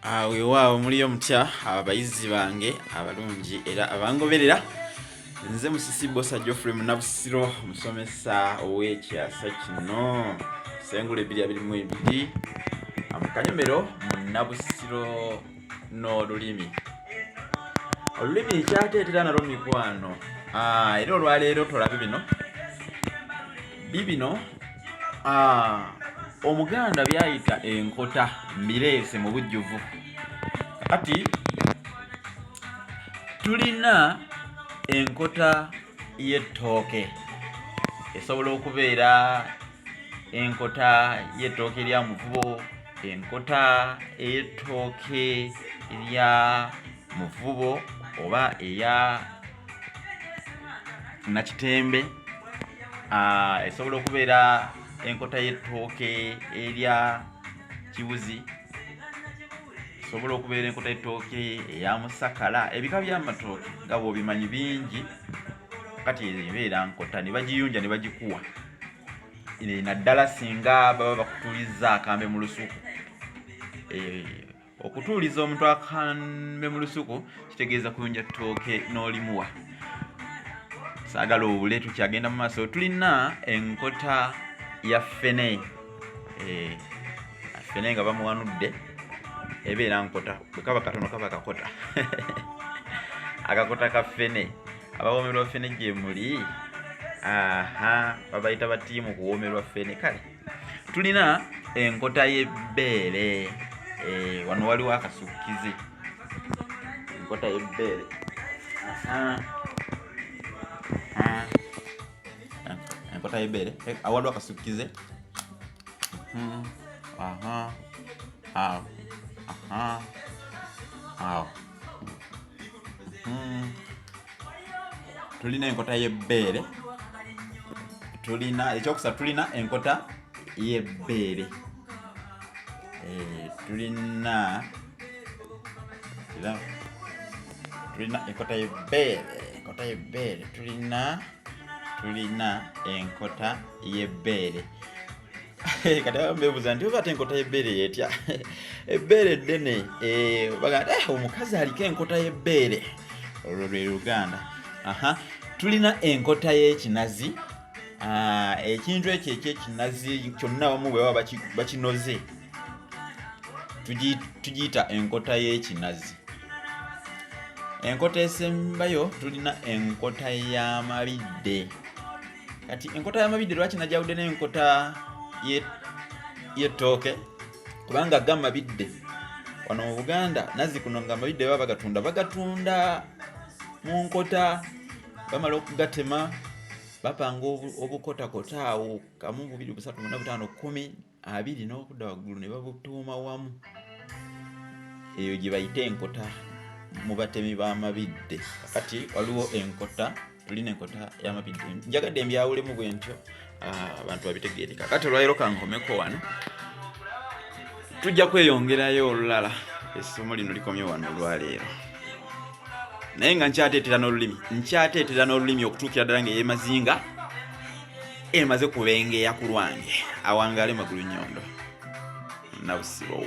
Weewaawo muliyo mutya abayizi bange abalungi era abangoberera. Nze Musisi Bosa Geoffrey Munnabusiro, musomesa ow'ekyasa kino Sengule 2022 Amukanyomero Munnabusiro n'olulimi. Olulimi kyateetera nalwo mikwano. Era olwaleero tolabe bino. BIIBINO Omuganda byayita enkota abireese mu bujjuvu. Kati tulina enkota y'ettooke esobola okubeera enkota y'ettooke erya muvubo, enkota ey'ettooke erya muvubo oba eya nakitembe, esobola okubeera enkota y'ettooke erya kibuzi, esobola okubeera enkota y'ettooke eya musakala. Ebika by'amatooke nga bw'obimanyi bingi, kati ebeera nkota ne bagiyunja ne bagikuwa. Naddala singa baba bakutuulizza akambe mu lusuku. Okutuuliza omuntu akambe mu lusuku kitegeeza kuyunja ttooke n'olimuwa. Saagala obule tukyagenda mu maaso. Tulina enkota ya ffene. Ffene nga bamuwanudde ebeera nkota, bwe kaba katono kaba kakota. Akakota ka ffene, abawoomerwa ffene gye muli, babayita batiimu kuwoomerwa ffene. Kale tulina enkota y'ebbeere. Wano waliwo akasukkize, enkota y'ebbeere. Enkota y'ebbeere awaliwo akasukkize. Tulina enkota y'ebbeere. Tulina ekyokusatu, tulina enkota y'ebbeere. Tulina enkota y'ebbeere. Enkota y'ebbeere. Tulina enkota y'ebbeere. Kati mbeebuuza nti oba ate enkota y'ebbeere yetya? Ebbeere ddene. Bagamba omukazi aliko enkota y'ebbeere. Olwo lwe Luganda. Tulina enkota y'ekinazi. Ekintu ekyo eky'ekinazi kyonna wamu bwe baba bakinoze tugiyita enkota y'ekinazi. Enkota esembayo tulina enkota y'amabidde. Kati enkota y'amabidde lwaki najawudde n'enkota y'ettooke? Kubanga gamabidde wano mu Buganda nazzikuno nga amabidde baba bagatunda mu nkota. Bamala okugatema bapanga obukotakota awo, 1, 2, 3, 4, 5, 10, 20 n'okudda waggulu ne babutuuma wamu. Eyo gye bayita enkota mu batemi b'amabidde. Kati waliwo enkota, tulina enkota y'amabidde. Njagadde mbyawulemu bwe ntyo abantu babitegeereka. Kati olwaleero kankomeko wano, tujja kweyongerayo olulala. Essomo lino likomye wano olwaleero, naye nga nkyateetera n'olulimi okutuukira ddala ng'ey'emazinga emaze kubengeya ku lwange. Awangaale Magulu Nnyondo Munnabusiro.